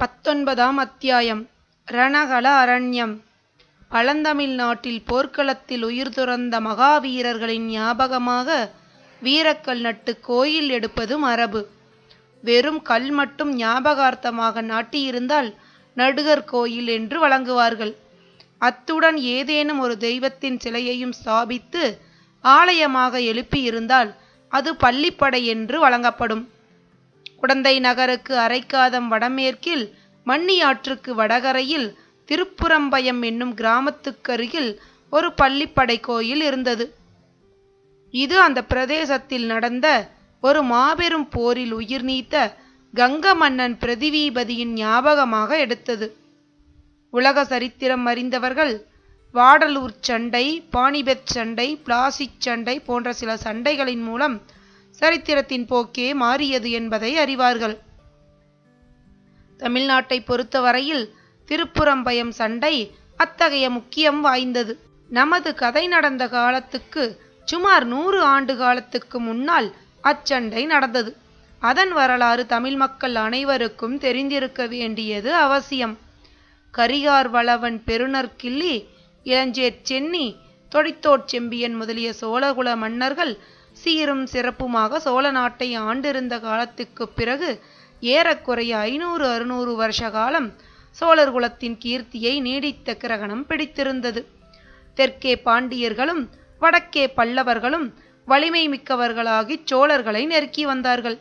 19ஆம் அத்தியாயம். ரணகள அரண்யம். பழந்தமிழ் நாட்டில் போர்க்களத்தில் உயிர் துறந்த மகாவீரர்களின் ஞாபகமாக வீரக்கல் நட்டு கோயில் எடுப்பது மரபு. வெறும் கல் மட்டும் ஞாபகார்த்தமாக நாட்டியிருந்தால் நடுகர் கோயில் என்று வழங்குவார்கள். அத்துடன் ஏதேனும் ஒரு தெய்வத்தின் சிலையையும் ஸ்தாபித்து ஆலயமாக எழுப்பியிருந்தால் அது பள்ளிப்படை என்று வழங்கப்படும். குடந்தை நகருக்கு அரைக்காதம் வடமேற்கில் மண்ணியாற்றுக்கு வடகரையில் திருப்புறம்பயம் என்னும் கிராமத்துக்கருகில் ஒரு பள்ளிப்படை கோயில் இருந்தது. இது அந்த பிரதேசத்தில் நடந்த ஒரு மாபெரும் போரில் உயிர் நீத்த கங்க மன்னன் பிரதிவீபதியின் ஞாபகமாக எடுத்தது. உலக சரித்திரம் அறிந்தவர்கள் வாடலூர் சண்டை, பானிபெத் சண்டை, பிளாசிச் சண்டை போன்ற சில சண்டைகளின் மூலம் சரித்திரத்தின் போக்கே மாறியது என்பதை அறிவார்கள். தமிழ்நாட்டை பொறுத்தவரையில் திருப்புறம்பயம் சண்டை அத்தகைய முக்கியம் வாய்ந்தது. நமது கதை நடந்த காலத்துக்கு சுமார் 100 ஆண்டு காலத்துக்கு முன்னால் அச்சண்டை நடந்தது. அதன் வரலாறு தமிழ் மக்கள் அனைவருக்கும் தெரிந்திருக்க வேண்டியது அவசியம். கரிகார் வளவன், பெருநற்கிள்ளி, இளஞ்சேட் சென்னி, தொடித்தோட் செம்பியன் முதலிய சோழகுல மன்னர்கள் சீரும் சிறப்புமாக சோழ நாட்டை ஆண்டிருந்த காலத்துக்கு பிறகு ஏறக்குறைய 500-600 வருஷ காலம் சோழர் குலத்தின் கீர்த்தியை நீடித்த கிரகணம் பிடித்திருந்தது. தெற்கே பாண்டியர்களும் வடக்கே பல்லவர்களும் வலிமை மிக்கவர்களாகி சோழர்களை நெருக்கி வந்தார்கள்.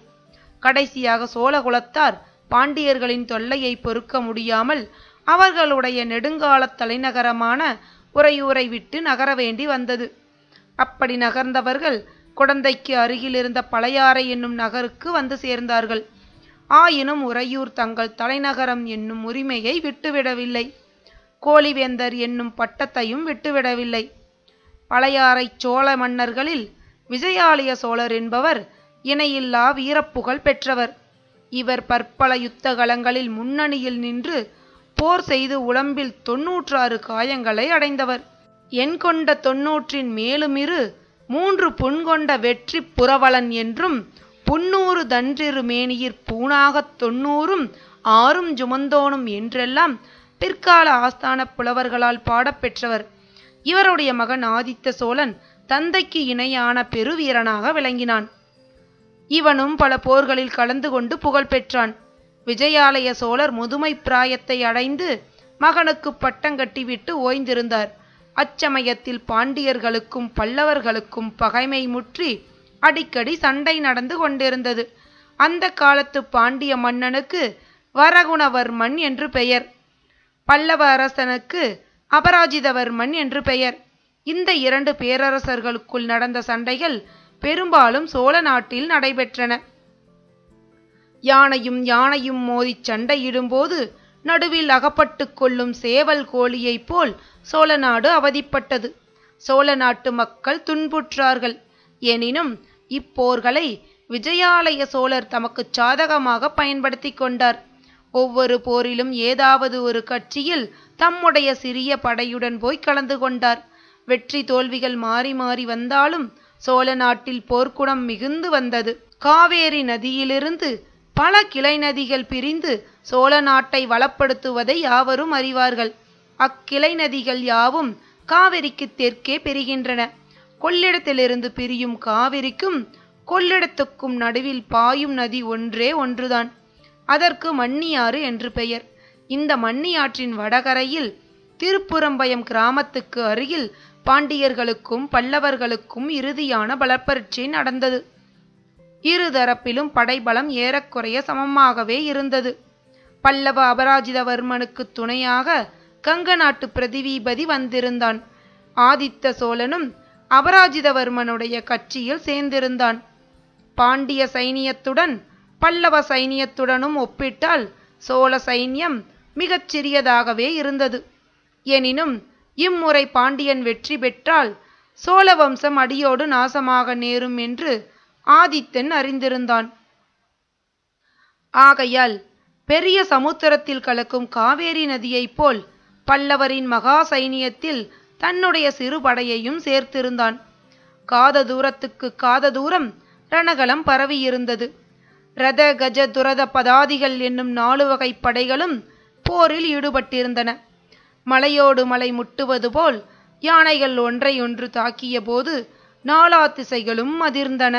கடைசியாக சோழகுலத்தார் பாண்டியர்களின் தொல்லையை பொறுக்க முடியாமல் அவர்களுடைய நெடுங்கால தலைநகரமான உறையூரை விட்டு நகர வேண்டி வந்தது. அப்படி நகர்ந்தவர்கள் குடந்தைக்கு அருகில் இருந்த பழையாறை என்னும் நகருக்கு வந்து சேர்ந்தார்கள். ஆயினும் உறையூர் தங்கள் தலைநகரம் என்னும் உரிமையை விட்டுவிடவில்லை. கோலிவேந்தர் என்னும் பட்டத்தையும் விட்டுவிடவில்லை. பழையாறை சோழ மன்னர்களில் விஜயாலய சோழர் என்பவர் இணையில்லா வீரப்புகழ் பெற்றவர். இவர் பற்பல யுத்த களங்களில் முன்னணியில் நின்று போர் செய்து உடம்பில் 96 காயங்களை அடைந்தவர். எண் கொண்ட 90 மேலுமிரு 3 புண் கொண்ட வெற்றி புரவலன் என்றும், புன்னூறு தன்றிரு மேனியிற் பூணாகத் 90 ஆறும் சுமந்தோனும் என்றெல்லாம் பிற்கால ஆஸ்தான புலவர்களால் பாடப்பெற்றவர். இவருடைய மகன் ஆதித்த சோழன் தந்தைக்கு இணையான பெருவீரனாக விளங்கினான். இவனும் பல போர்களில் கலந்து கொண்டு புகழ் பெற்றான். விஜயாலய சோழர் முதுமை பிராயத்தை அடைந்து மகனுக்கு பட்டங்கட்டிவிட்டு ஓய்ந்திருந்தார். அச்சமயத்தில் பாண்டியர்களுக்கும் பல்லவர்களுக்கும் பகைமை முற்றி அடிக்கடி சண்டை நடந்து கொண்டிருந்தது. அந்த காலத்து பாண்டிய மன்னனுக்கு வரகுணவர்மன் என்று பெயர், பல்லவ அரசனுக்கு அபராஜிதவர்மன் என்று பெயர். இந்த 2 பேரரசர்களுக்குள் நடந்த சண்டைகள் பெரும்பாலும் சோழ நாட்டில் நடைபெற்றன. யானையும் மோதிச் சண்டையிடும்போது நடுவில் அகப்பட்டு கொள்ளும் சேவல் கோழியைப் போல் சோழ நாடு அவதிப்பட்டது. சோழ நாட்டு மக்கள் துன்புற்றார்கள். எனினும் இப்போர்களை விஜயாலய சோழர் தமக்கு சாதகமாக பயன்படுத்தி கொண்டார். ஒவ்வொரு போரிலும் ஏதாவது ஒரு கட்சியில் தம்முடைய சிறிய படையுடன் போய் கலந்து கொண்டார். வெற்றி தோல்விகள் மாறி மாறி வந்தாலும் சோழ நாட்டில் போர்க்குணம் மிகுந்து வந்தது. காவேரி நதியிலிருந்து பல கிளை நதிகள் பிரிந்து சோழ நாட்டை வளப்படுத்துவதை யாவரும் அறிவார்கள். அக்கிளை நதிகள் யாவும் காவிரிக்கு தெற்கே பெறுகின்றன. கொள்ளிடத்திலிருந்து பிரியும் காவிரிக்கும் கொள்ளிடத்துக்கும் நடுவில் பாயும் நதி ஒன்றே ஒன்றுதான். அதற்கு மண்ணியாறு என்று பெயர். இந்த மண்ணியாற்றின் வடகரையில் திருப்புறம்பயம் கிராமத்துக்கு அருகில் பாண்டியர்களுக்கும் பல்லவர்களுக்கும் இறுதியான பலப்பரீட்சை நடந்தது. இருதரப்பிலும் படைபலம் ஏறக்குறைய சமமாகவே இருந்தது. பல்லவ அபராஜிதவர்மனுக்கு துணையாக கங்க நாட்டு பிரதிவீபதி வந்திருந்தான். ஆதித்த சோழனும் அபராஜிதவர்மனுடைய கட்சியில் சேர்ந்திருந்தான். பாண்டிய சைனியத்துடன் பல்லவ சைனியத்துடனும் ஒப்பிட்டால் சோழ சைன்யம் மிகச் சிறியதாகவே இருந்தது. எனினும் இம்முறை பாண்டியன் வெற்றி பெற்றால் சோழ வம்சம் அடியோடு நாசமாக நேரும் என்று ஆதித்தன் அறிந்திருந்தான். ஆகையால் பெரிய சமுத்திரத்தில் கலக்கும் காவேரி நதியைப் போல் பல்லவரின் மகா சைனியத்தில் தன்னுடைய சிறு படையையும் சேர்த்திருந்தான். காத தூரத்துக்கு காத தூரம் ரணகலம் பரவியிருந்தது. இரத கஜ துரத பதாதிகள் என்னும் 4 வகை படைகளும் போரில் ஈடுபட்டிருந்தன. மலையோடு மலை முட்டுவது போல் யானைகள் ஒன்றையொன்று தாக்கிய போது 4 திசைகளும் அதிர்ந்தன.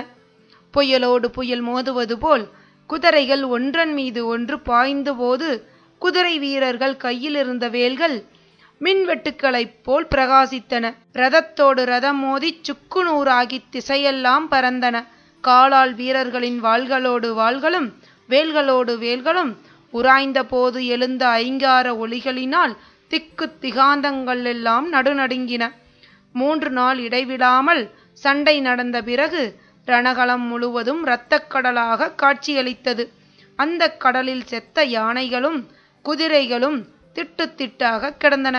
புயலோடு புயல் மோதுவது போல் குதிரைகள் ஒன்றன் மீது ஒன்று பாய்ந்த போது குதிரை வீரர்கள் கையில் இருந்த வேல்கள் மின்வெட்டுக்களைப் போல் பிரகாசித்தன. இரதத்தோடு இரதம் மோதி சுக்குநூறாகி திசையெல்லாம் பறந்தன. காலால் வீரர்களின் வாள்களோடு வாள்களும் வேல்களோடு வேல்களும் உராய்ந்த போது எழுந்த ஐங்கார ஒலிகளினால் திக்கு திகாந்தங்கள் எல்லாம் நடுநடுங்கின. 3 நாள் இடைவிடாமல் சண்டை நடந்த பிறகு ரணகளம் முழுவதும் இரத்தக்கடலாக காட்சியளித்தது. அந்த கடலில் செத்த யானைகளும் குதிரைகளும் திட்டு திட்டாக கிடந்தன.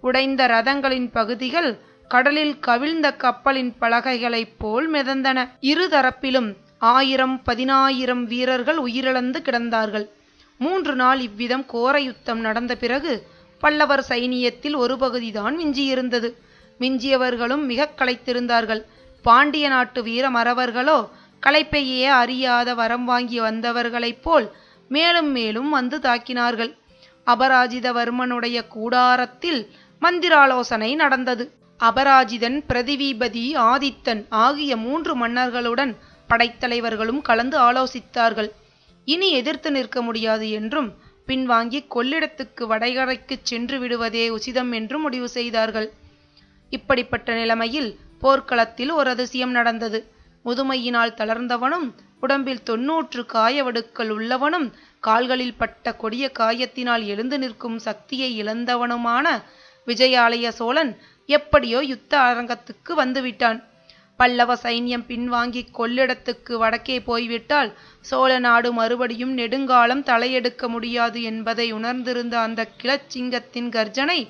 உடைந்த ரதங்களின் பகுதிகள் கடலில் கவிழ்ந்த கப்பலின் பலகைகளைப் போல் மிதந்தன. இரு தரப்பிலும் 1000 10,000 வீரர்கள் உயிரிழந்து கிடந்தார்கள். 3 நாள் இவ்விதம் கோர யுத்தம் நடந்த பிறகு பல்லவர் சைனியத்தில் ஒரு பகுதிதான் மிஞ்சியிருந்தது. மிஞ்சியவர்களும் மிக களைத்திருந்தார்கள். பாண்டிய நாட்டு வீர மறவர்களோ களைப்பையே அறியாத வரம் வாங்கி வந்தவர்களைப் போல் மேலும் மேலும் வந்து தாக்கினார்கள். அபராஜிதவர்மனுடைய கூடாரத்தில் மந்திராலோசனை நடந்தது. அபராஜிதன், பிரதிவிபதி, ஆதித்தன் ஆகிய 3 மன்னர்களுடன் படைத்தலைவர்களும் கலந்து ஆலோசித்தார்கள். இனி எதிர்த்து நிற்க முடியாது என்றும் பின்வாங்கி கொள்ளிடத்துக்கு வடகரைக்கு சென்று விடுவதே உசிதம் என்றும் முடிவு செய்தார்கள். இப்படிப்பட்ட நிலைமையில் போர்க்களத்தில் ஒரு அதிசயம் நடந்தது. முதுமையினால் தளர்ந்தவனும் உடம்பில் 90 காயவடுக்கள் உள்ளவனும் கால்களில் பட்ட கொடிய காயத்தினால் எழுந்து நிற்கும் சக்தியை இழந்தவனுமான விஜயாலய சோழன் எப்படியோ யுத்த அரங்கத்துக்கு வந்துவிட்டான். பல்லவ சைன்யம் பின்வாங்கி கொள்ளிடத்துக்கு வடக்கே போய்விட்டால் சோழ நாடு மறுபடியும் நெடுங்காலம் தலையெடுக்க முடியாது என்பதை உணர்ந்திருந்த அந்த கிளச்சிங்கத்தின் கர்ஜனை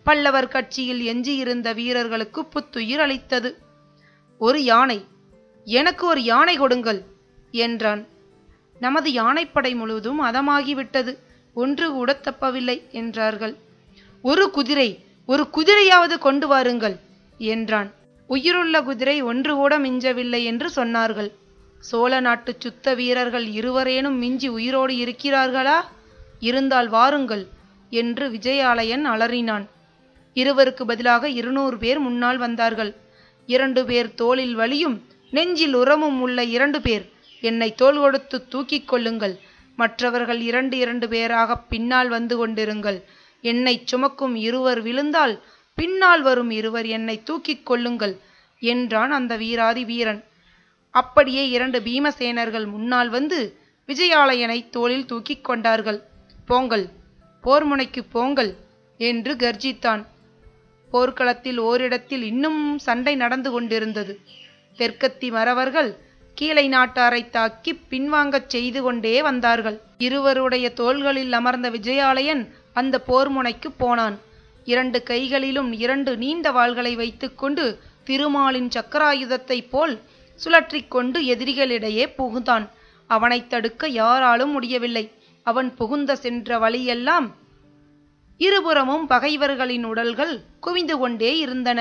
பல்லவர் கட்சியில் எஞ்சியிருந்த வீரர்களுக்கு புத்துயிர் அளித்தது. ஒரு யானை, எனக்கு ஒரு யானை கொடுங்கள் என்றான். நமது யானைப்படை முழுவதும் அதமாகிவிட்டது, ஒன்று கூட தப்பவில்லை என்றார்கள். ஒரு குதிரையாவது கொண்டு வாருங்கள் என்றான். உயிருள்ள குதிரை ஒன்று கூட மிஞ்சவில்லை என்று சொன்னார்கள். சோழ நாட்டு சுத்த வீரர்கள் 2 மிஞ்சி உயிரோடு இருக்கிறார்களா? இருந்தால் வாருங்கள் என்று விஜயாலயன் அலறினான். 2 பதிலாக 200 பேர் முன்னால் வந்தார்கள். 2 பேர் தோளில் வலியும் நெஞ்சில் உரமும் உள்ள 2 பேர் என்னை தோள் கொடுத்து தூக்கிக் கொள்ளுங்கள். மற்றவர்கள் 2 பேராக பின்னால் வந்து கொண்டிருங்கள். என்னை சுமக்கும் 2 விழுந்தால் பின்னால் வரும் 2 என்னை தூக்கிக் கொள்ளுங்கள் என்றான் அந்த வீராதி வீரன். அப்படியே 2 பீமசேனர்கள் முன்னால் வந்து விஜயாலயனை தோளில் தூக்கிக் கொண்டார்கள். போங்கள், போர் முனைக்கு போங்கள் என்று கர்ஜித்தான். போர்க்களத்தில் ஓரிடத்தில் இன்னும் சண்டை நடந்து கொண்டிருந்தது. தெற்கத்தி மறவர்கள் கீழை நாட்டாரை தாக்கி பின்வாங்கச் செய்து கொண்டே வந்தார்கள். 2 தோள்களில் அமர்ந்த விஜயாலயன் அந்த போர் முனைக்கு போனான். 2 கைகளிலும் 2 நீண்ட வாள்களை வைத்துக்கொண்டு திருமாலின் சக்கராயுதத்தைப் போல் சுழற்றிக் கொண்டு எதிரிகளிடையே புகுந்தான். அவனை தடுக்க யாராலும் முடியவில்லை. அவன் புகுந்த சென்ற வழியெல்லாம் இருபுறமும் பகைவர்களின் உடல்கள் குவிந்து கொண்டே இருந்தன.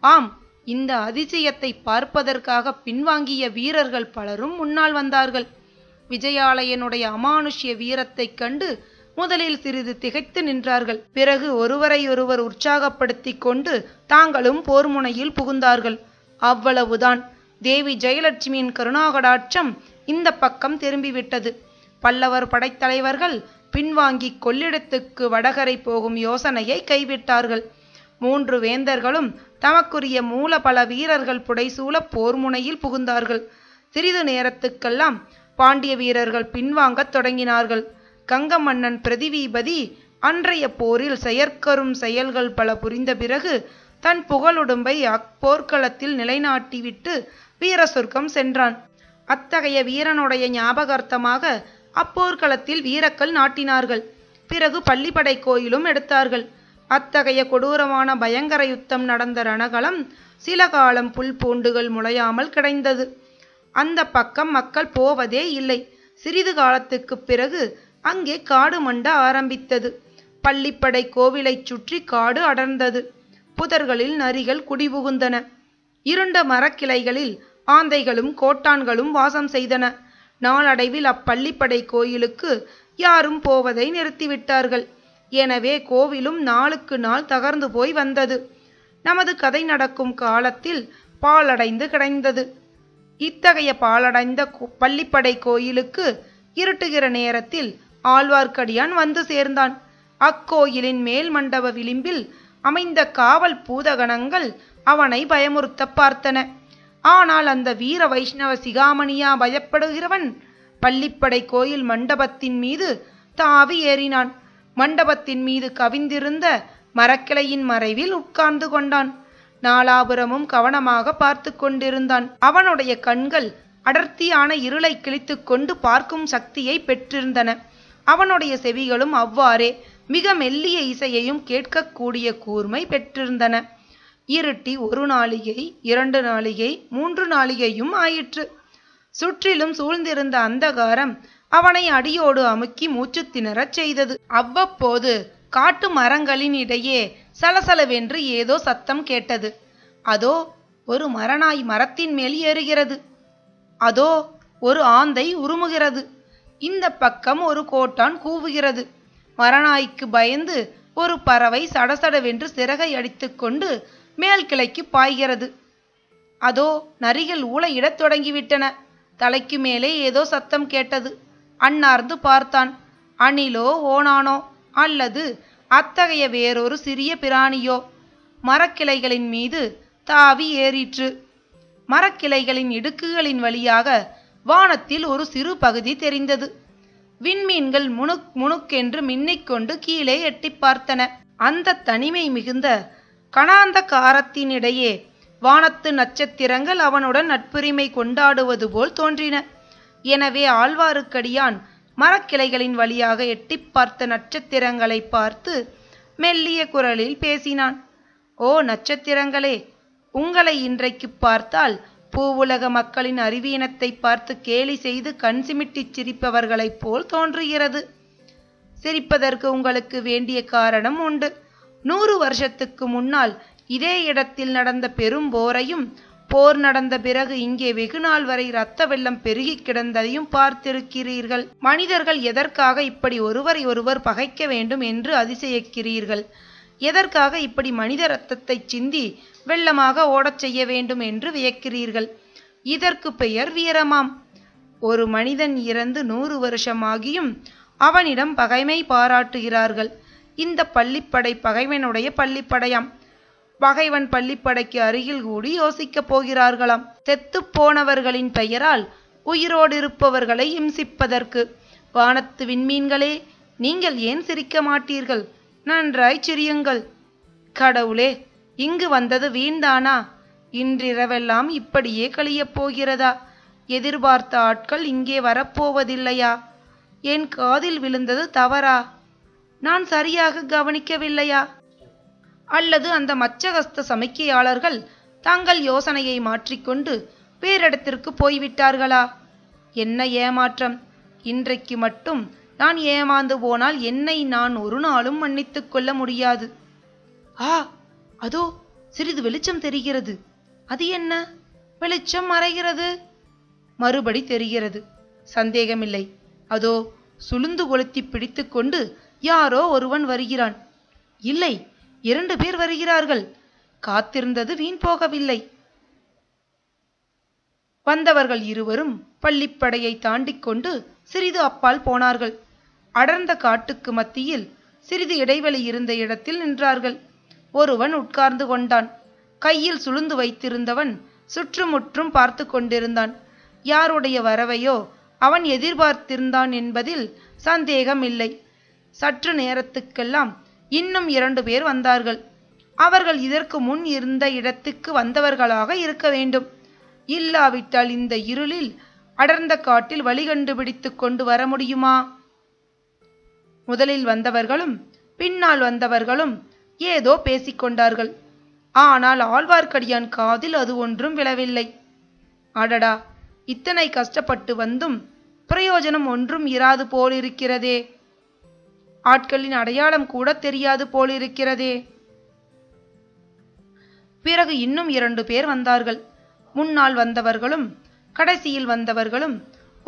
ஆம், இந்த அதிசயத்தை பார்ப்பதற்காக பின்வாங்கிய வீரர்கள் பலரும் முன்னால் வந்தார்கள். விஜயாலயனுடைய அமானுஷ்ய வீரத்தைக் கண்டு முதலில் சிறிது திகைத்து நின்றார்கள். பிறகு ஒருவரையொருவர் உற்சாகப்படுத்தி கொண்டு தாங்களும் போர் முனையில் புகுந்தார்கள். அவ்வளவுதான். தேவி ஜெயலட்சுமியின் கருணாகடாட்சம் இந்த பக்கம் திரும்பிவிட்டது. பல்லவர் படைத்தலைவர்கள் பின்வாங்கி கொள்ளிடத்துக்கு வடகரை போகும் யோசனையை கைவிட்டார்கள். 3 வேந்தர்களும் தமக்குரிய மூல பல வீரர்கள் புடைசூழ போர் முனையில் புகுந்தார்கள். சிறிது நேரத்துக்கெல்லாம் பாண்டிய வீரர்கள் பின்வாங்கத் தொடங்கினார்கள். கங்க மன்னன் பிரதிவிபதி அன்றைய போரில் செயற்கரும் செயல்கள் பல புரிந்த பிறகு தன் புகழுடும்பை அப்போர்க்களத்தில் நிலைநாட்டிவிட்டு வீர சொர்க்கம் சென்றான். அத்தகைய வீரனுடைய ஞாபகார்த்தமாக அப்போர்க்களத்தில் வீரக்கல் நாட்டினார்கள். பிறகு பள்ளிப்படை கோயிலும் எடுத்தார்கள். அத்தகைய கொடூரமான பயங்கர யுத்தம் நடந்த ரணகளம் சில காலம் புல் பூண்டுகள் முளையாமல் கிடைந்தது. அந்த பக்கம் மக்கள் போவதே இல்லை. சிறிது காலத்துக்கு பிறகு அங்கே காடு மண்ட ஆரம்பித்தது. பள்ளிப்படை கோவிலைச் சுற்றி காடு அடர்ந்தது. புதர்களில் நரிகள் குடிபுகுந்தன. இருண்ட மரக்கிளைகளில் ஆந்தைகளும் கோட்டான்களும் வாசம் செய்தன. நாளடைவில் அப்பள்ளிப்படை கோயிலுக்கு யாரும் போவதை நிறுத்திவிட்டார்கள். எனவே கோவிலும் நாளுக்கு நாள் தகர்ந்து போய் வந்தது. நமது கதை நடக்கும் காலத்தில் பாழடைந்து கிடந்தது. இத்தகைய பாழடைந்த பள்ளிப்படை கோயிலுக்கு இருட்டுகிற நேரத்தில் ஆழ்வார்க்கடியான் வந்து சேர்ந்தான். அக்கோயிலின் மேல் மண்டப விளிம்பில் அமைந்த காவல் பூதகணங்கள் அவனை பயமுறுத்த பார்த்தன. ஆனால் அந்த வீர வைஷ்ணவ சிகாமணியா பயப்படுகிறவன் பள்ளிப்படை கோயில் மண்டபத்தின் மீது தாவி ஏறினான். மண்டபத்தின் மீது கவிந்திருந்த மரக்கிளையின் மறைவில் உட்கார்ந்து கொண்டான். நாலாபுரமும் கவனமாக பார்த்து கொண்டிருந்தான். அவனுடைய கண்கள் அடர்த்தியான இருளை கிழித்து கொண்டு பார்க்கும் சக்தியை பெற்றிருந்தன. அவனுடைய செவிகளும் அவ்வாறே மிக மெல்லிய இசையையும் கேட்கக்கூடிய கூர்மை பெற்றிருந்தன. இருட்டி 1 நாளிகை, 2 நாளிகை, 3 நாளிகையும் ஆயிற்று. சுற்றிலும் சூழ்ந்திருந்த அந்தகாரம் அவனை அடியோடு அமுக்கி மூச்சு திணறச் செய்தது. அவ்வப்போது காட்டு மரங்களின் இடையே சலசலவென்று ஏதோ சத்தம் கேட்டது. அதோ ஒரு மரநாய் மரத்தின் மேல் ஏறுகிறது. அதோ ஒரு ஆந்தை உருமுகிறது. இந்த பக்கம் ஒரு கோட்டான் கூவுகிறது. மரநாய்க்கு பயந்து ஒரு பறவை சடசடவென்று சிறகை அடித்துக்கொண்டு மேல் கிளைக்கு பாய்கிறது. அதோ நரிகள் ஊளையிடத் தொடங்கிவிட்டன. தலைக்கு மேலே ஏதோ சத்தம் கேட்டது. அண்ணார்ந்து பார்த்தான். அணிலோ ஓணானோ அல்லது அத்தகைய வேறொரு சிறிய பிராணியோ மரக்கிளைகளின் மீது தாவி ஏறிற்று. மரக்கிளைகளின் இடுக்குகளின் வழியாக வானத்தில் ஒரு சிறு பகுதி தெரிந்தது. விண்மீன்கள் முணுக் முணுக்கென்று மின்னிக்கொண்டு கீழே எட்டி பார்த்தன. அந்த தனிமை மிகுந்த கணாந்தகாரத்தினிடையே வானத்து நட்சத்திரங்கள் அவனுடன் நட்புரிமை கொண்டாடுவது போல் தோன்றின. எனவே ஆழ்வாருக்கடியான் மரக்கிளைகளின் வழியாக எட்டி பார்த்த நட்சத்திரங்களை பார்த்து மெல்லிய குரலில் பேசினான். ஓ நட்சத்திரங்களே, உங்களை இன்றைக்கு பார்த்தால் பூவுலக மக்களின் அறிவீனத்தை பார்த்து கேலி செய்து கண் சிமிட்டிச் சிரிப்பவர்களைப் போல் தோன்றுகிறது. சிரிப்பதற்கு உங்களுக்கு வேண்டிய காரணம் உண்டு. 100 வருஷத்துக்கு முன்னால் இதே இடத்தில் நடந்த பெரும் போரையும், போர் நடந்த பிறகு இங்கே வெகுநாள் வரை இரத்த வெள்ளம் பெருகி கிடந்ததையும் பார்த்திருக்கிறீர்கள். மனிதர்கள் எதற்காக இப்படி ஒருவரை ஒருவர் பகைக்க வேண்டும் என்று அதிசயிக்கிறீர்கள். எதற்காக இப்படி மனித இரத்தத்தை சிந்தி வெள்ளமாக ஓடச் செய்ய வேண்டும் என்று வியக்கிறீர்கள். இதற்கு பெயர் வீரமாம். ஒரு மனிதன் இறந்து 100 வருஷமாகியும் அவனிடம் பகைமை பாராட்டுகிறார்கள். இந்த பள்ளிப்படை பகைவனுடைய பள்ளிப்படையாம். பகைவன் பள்ளிப்படைக்கு அருகில் கூடி யோசிக்கப் போகிறார்களாம். செத்து போனவர்களின் பெயரால் உயிரோடு இருப்பவர்களை இம்சிப்பதற்கு. வானத்து விண்மீன்களே, நீங்கள் ஏன் சிரிக்க மாட்டீர்கள்? நன்றாய் சிரியுங்கள். கடவுளே, இங்கு வந்தது வீண்தானா? இன்றிரவெல்லாம் இப்படியே கழியப் போகிறதா? எதிர்பார்த்த ஆட்கள் இங்கே வரப்போவதில்லையா? என் காதில் விழுந்தது தவறா? நான் சரியாக கவனிக்கவில்லையா? அல்லது அந்த மச்சகஸ்த சமிக்கையாளர்கள் தங்கள் யோசனையை மாற்றிக்கொண்டு வேறிடத்திற்கு போய்விட்டார்களா? என்ன ஏமாற்றம்! இன்றைக்கு மட்டும் நான் ஏமாந்து போனால் என்னை நான் ஒரு நாளும் மன்னித்துக் கொள்ள முடியாது. ஆ, அதோ சிறிது வெளிச்சம் தெரிகிறது. அது என்ன? வெளிச்சம் மறைகிறது, மறுபடி தெரிகிறது. சந்தேகமில்லை, அதோ சுளுந்து கொளுத்தி பிடித்து கொண்டு யாரோ ஒருவன் வருகிறான். இல்லை, 2 பேர் வருகிறார்கள். காத்திருந்தது வீண் போகவில்லை. வந்தவர்கள் இருவரும் பள்ளிப்படையை தாண்டிக் கொண்டு சிறிது அப்பால் போனார்கள். அடர்ந்த காட்டுக்கு மத்தியில் சிறிது இடைவெளி இருந்த இடத்தில் நின்றார்கள். ஒருவன் உட்கார்ந்து கொண்டான். கையில் சுளுந்து வைத்திருந்தவன் சுற்றுமுற்றும் பார்த்து கொண்டிருந்தான். யாருடைய வரவையோ அவன் எதிர்பார்த்திருந்தான் என்பதில் சந்தேகம் இல்லை. சற்று நேரத்துக்கெல்லாம் இன்னும் 2 பேர் வந்தார்கள். அவர்கள் இதற்கு முன் இருந்த இடத்துக்கு வந்தவர்களாக இருக்க வேண்டும். இல்லாவிட்டால் இந்த இருளில் அடர்ந்த காட்டில் வழி கண்டுபிடித்து கொண்டு வர முடியுமா? முதலில் வந்தவர்களும் பின்னால் வந்தவர்களும் ஏதோ பேசிக்கொண்டார்கள். ஆனால் ஆழ்வார்க்கடியான் காதில் அது ஒன்றும் விழவில்லை. அடடா, இத்தனை கஷ்டப்பட்டு வந்தும் பிரயோஜனம் ஒன்றும் இராது போலிருக்கிறதே. ஆட்களின் அடையாளம் கூட தெரியாது போலிருக்கிறதே. பிறகு இன்னும் 2 பேர் வந்தார்கள். முன்னால் வந்தவர்களும் கடைசியில் வந்தவர்களும்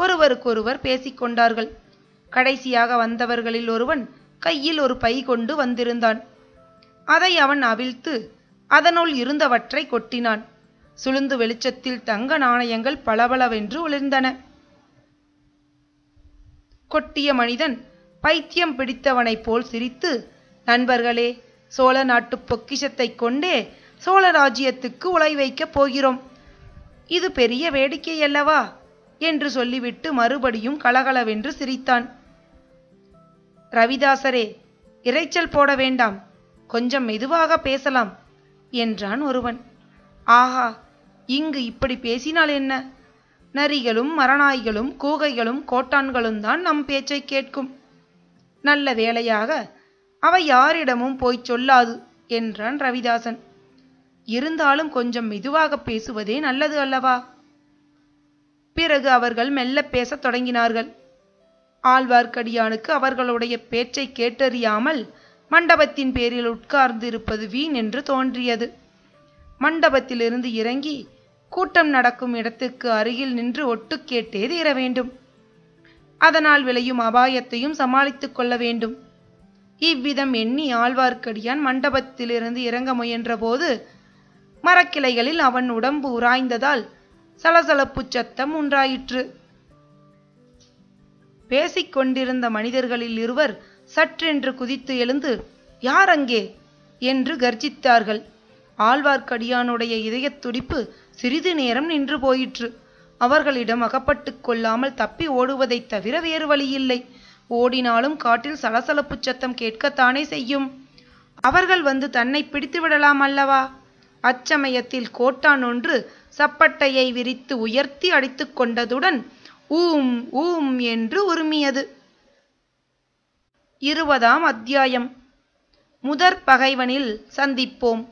ஒருவருக்கொருவர் பேசிக்கொண்டார்கள். கடைசியாக வந்தவர்களில் ஒருவன் கையில் ஒரு பை கொண்டு வந்திருந்தான். அதை அவன் அவிழ்த்து அதனுள் இருந்தவற்றை கொட்டினான். சுளுந்து வெளிச்சத்தில் தங்க நாணயங்கள் பளபளவென்று ஒளிர்ந்தன. கொட்டிய மனிதன் பைத்தியம் பிடித்தவனைப் போல் சிரித்து, நண்பர்களே, சோழ நாட்டு பொக்கிஷத்தை கொண்டே சோழ ராஜ்யத்துக்கு உலை வைக்கப் போகிறோம். இது பெரிய வேடிக்கை அல்லவா என்று சொல்லிவிட்டு மறுபடியும் கலகலவென்று சிரித்தான். ரவிதாசரே, இரைச்சல் போட வேண்டாம், கொஞ்சம் மெதுவாக பேசலாம் என்றான் ஒருவன். ஆஹா, இங்கு இப்படி பேசினால் என்ன? நரிகளும் மரநாய்களும் கூகைகளும் கோட்டான்களும் தான் நம் பேச்சை கேட்கும். நல்ல வேளையாக அவை யாரிடமும் போய் சொல்லாது என்றான் ரவிதாசன். இருந்தாலும் கொஞ்சம் மெதுவாக பேசுவதே நல்லது அல்லவா? பிறகு அவர்கள் மெல்ல பேசத் தொடங்கினார்கள். ஆழ்வார்க்கடியானுக்கு அவர்களுடைய பேச்சை கேட்டறியாமல் மண்டபத்தின் பேரில் உட்கார்ந்து இருப்பது வீண் என்று தோன்றியது. மண்டபத்திலிருந்து இறங்கி கூட்டம் நடக்கும் இடத்துக்கு அருகில் நின்று ஒட்டு கேட்டே தீர வேண்டும். அதனால் விளையும் அபாயத்தையும் சமாளித்துக் கொள்ள வேண்டும். இவ்விதம் எண்ணி ஆழ்வார்க்கடியான் மண்டபத்திலிருந்து இறங்க முயன்ற போது மரக்கிளைகளில் அவன் உடம்பு உராய்ந்ததால் சலசலப்பு சத்தம் உண்டாயிற்று. பேசிக்கொண்டிருந்த மனிதர்களில் இருவர் சற்றென்று குதித்து எழுந்து, யார் அங்கே என்று கர்ஜித்தார்கள். ஆழ்வார்க்கடியானுடைய இதயத் துடிப்பு சிறிது நேரம் நின்று போயிற்று. அவர்களிடம் அகப்பட்டு கொள்ளாமல் தப்பி ஓடுவதைத் தவிர வேறு வழியில்லை. ஓடினாலும் காட்டில் சலசலப்பு சத்தம் கேட்கத்தானே செய்யும். அவர்கள் வந்து தன்னை பிடித்து விடலாம் அல்லவா? அச்சமயத்தில் கோட்டான் ஒன்று சப்பட்டையை விரித்து உயர்த்தி அடித்து கொண்டதுடன் ஊம் ஊம் என்று உருமியது. 20ஆம் அத்தியாயம். முதற் பகைவனில் சந்திப்போம்.